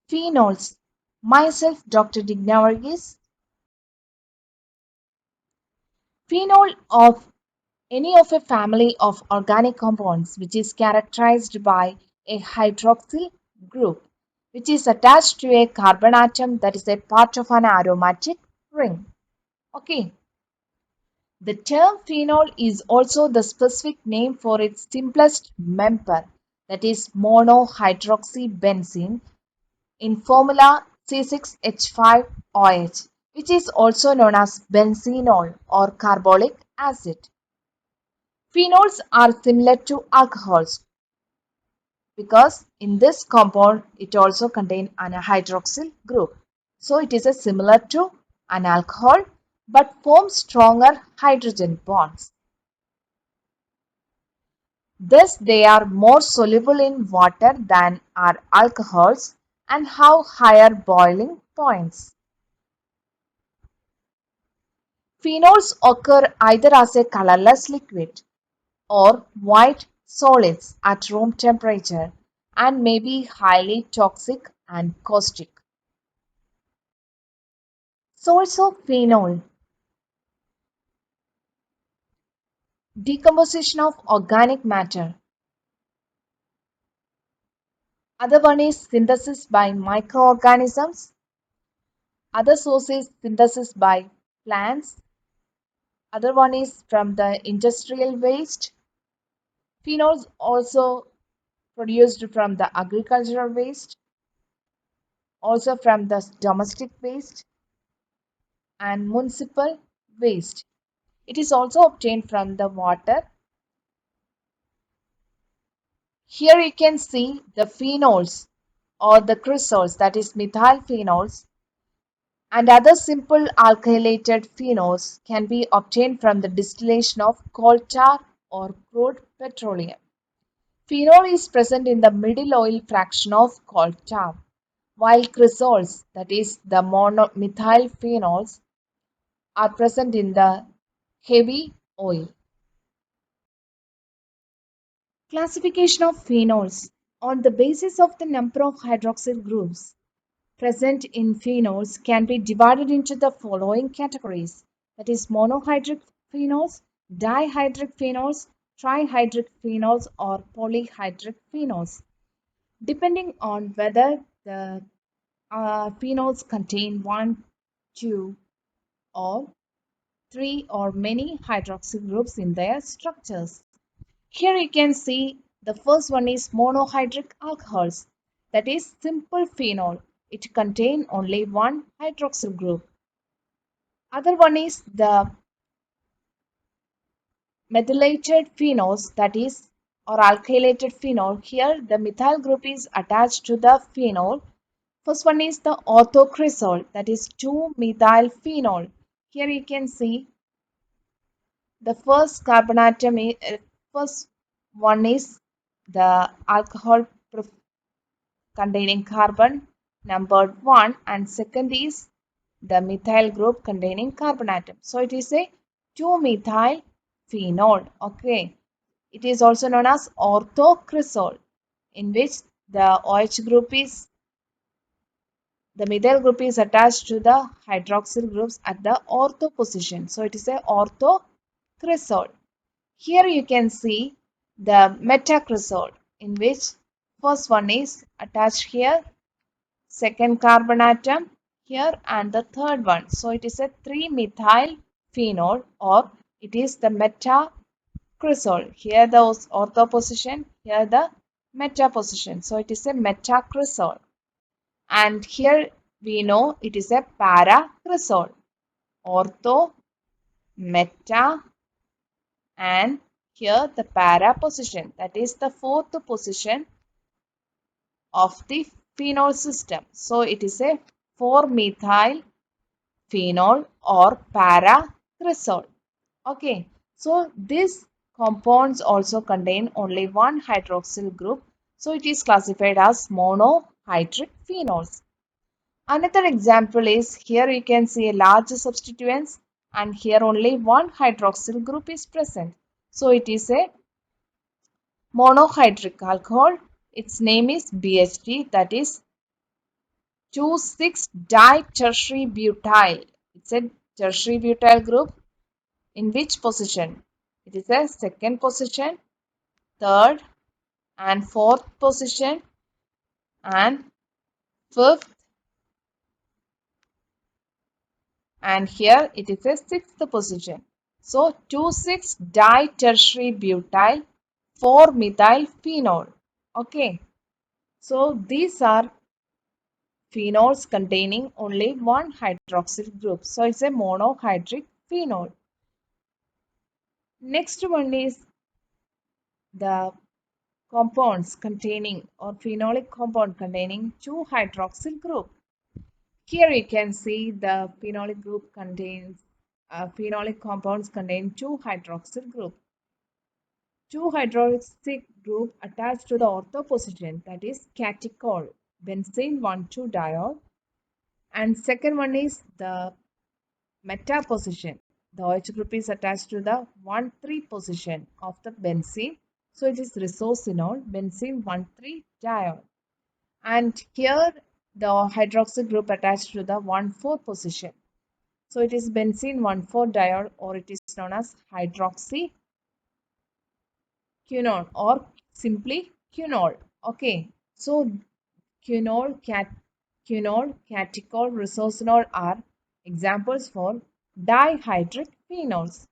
Phenols. Myself, Dr. Digna Varghese. Phenol of any of a family of organic compounds which is characterized by a hydroxyl group which is attached to a carbon atom that is a part of an aromatic ring. Okay. The term phenol is also the specific name for its simplest member, that is monohydroxybenzene in formula C6H5OH, which is also known as benzenol or carbolic acid. Phenols are similar to alcohols because in this compound it also contains an hydroxyl group. So it is a similar to an alcohol but forms stronger hydrogen bonds. Thus, they are more soluble in water than are alcohols and have higher boiling points. Phenols occur either as a colorless liquid or white solids at room temperature and may be highly toxic and caustic. Source of phenol: decomposition of organic matter. Other one is synthesis by microorganisms. Other source is synthesis by plants. Other one is from the industrial waste. Phenols also produced from the agricultural waste, also from the domestic waste and municipal waste. It is also obtained from the water. Here you can see the phenols or the cresols, that is methyl phenols, and other simple alkylated phenols can be obtained from the distillation of coal tar or crude petroleum. Phenol is present in the middle oil fraction of coal tar, while cresols, that is the methyl phenols, are present in the heavy oil. Classification of phenols. On the basis of the number of hydroxyl groups present in phenols can be divided into the following categories, that is monohydric phenols, dihydric phenols, trihydric phenols or polyhydric phenols. Depending on whether the phenols contain one, two, or three or many hydroxyl groups in their structures. Here you can see the first one is monohydric alcohols, that is simple phenol. It contains only one hydroxyl group. Other one is the methylated phenols, that is or alkylated phenol. Here the methyl group is attached to the phenol. First one is the orthocresol, that is 2-methyl phenol. Here you can see the first carbon atom first one is the alcohol containing carbon numbered 1 and second is the methyl group containing carbon atom. So it is a 2-methyl phenol. Okay. It is also known as orthocresol, in which the OH group is the methyl group is attached to the hydroxyl groups at the ortho position. So it is a orthocresol. Here you can see the metacresol, in which first one is attached here, second carbon atom here and the third one. So it is a 3-methyl phenol or it is the metacresol. Here the ortho position, here the meta position. So it is a metacresol. And here we know it is a paracresol. Ortho, meta, and here the para position, that is the fourth position of the phenol system. So it is a 4-methyl phenol or paracresol. Okay, so these compounds also contain only one hydroxyl group. So it is classified as monohydric phenols. Another example is here you can see a large substituents and here only one hydroxyl group is present. So it is a monohydric alcohol. Its name is BHT, that is 2,6-ditertiary butyl. It's a tertiary butyl group. In which position? It is a second position, third and fourth position, and fifth, and here it is a sixth position. So 2,6-ditertiary butyl 4-methyl phenol. Okay, so these are phenols containing only one hydroxyl group. So it's a monohydric phenol. Next one is the compounds containing or phenolic compound containing two hydroxyl group. Here you can see the phenolic group contains phenolic compounds contain two hydroxyl group. Two hydroxyl group attached to the ortho position, that is catechol, benzene 1,2-diol, and second one is the meta position. The OH group is attached to the 1,3 position of the benzene. So it is resorcinol, benzene 1,3-diol. And here the hydroxyl group attached to the 1,4 position. So it is benzene 1,4-diol, or it is known as hydroxyquinone or simply quinol. Okay. So quinol, catechol, resorcinol are examples for dihydric phenols.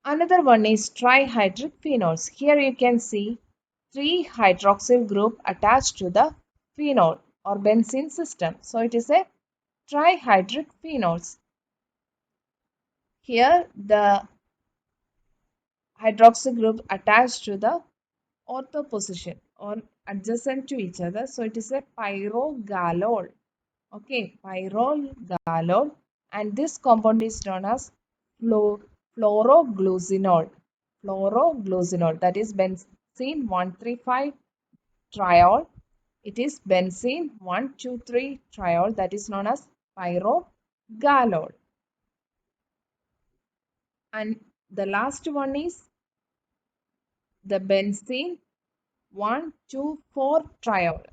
Another one is trihydric phenols. Here you can see three hydroxyl group attached to the phenol or benzene system. So it is a trihydric phenols. Here the hydroxyl group attached to the ortho position or adjacent to each other. So it is a pyrogalol. Okay, pyrogalol, and this compound is known as fluoroglucinol. Fluoroglucinol, that is benzene 1,3,5-triol. It is benzene 1,2,3-triol, that is known as pyrogalol. And the last one is the benzene 1,2,4-triol.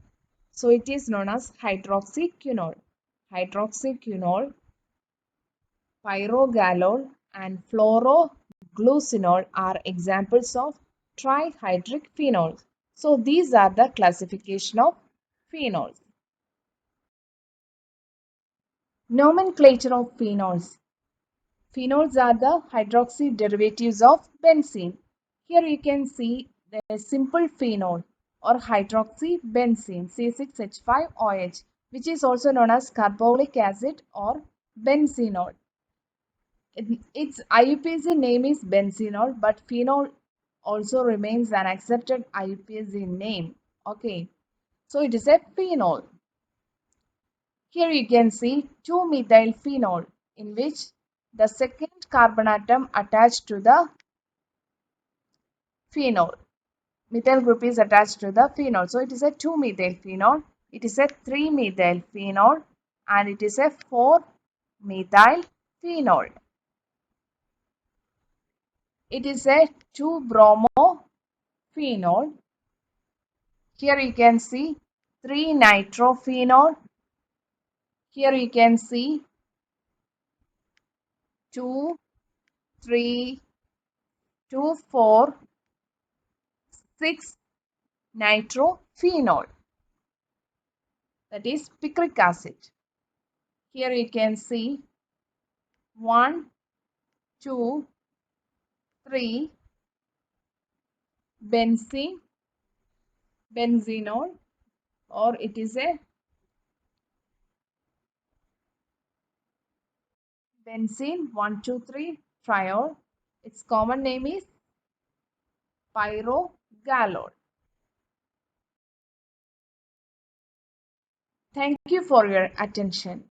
So it is known as hydroxyquinol. Hydroxyquinol, pyrogalol, and fluoroglucinol are examples of trihydric phenols. So these are the classification of phenols. Nomenclature of phenols. Phenols are the hydroxy derivatives of benzene. Here you can see the simple phenol or hydroxybenzene C6H5OH, which is also known as carbolic acid or benzenol. Its IUPAC name is benzenol, but phenol also remains an accepted IUPAC name. Okay, so it is a phenol. Here you can see 2-methyl phenol, in which the second carbon atom attached to the phenol. Methyl group is attached to the phenol. So it is a 2-methyl phenol, it is a 3-methyl phenol, and it is a 4-methyl phenol. It is a 2-bromo-phenol. Here you can see 3-nitrophenol. Here you can see 2, 3, 2, 4, 6-nitrophenol. That is picric acid. Here you can see 1, 2, 3 benzenol, or it is a benzene 1,2,3-triol. Its common name is pyrogalol. Thank you for your attention.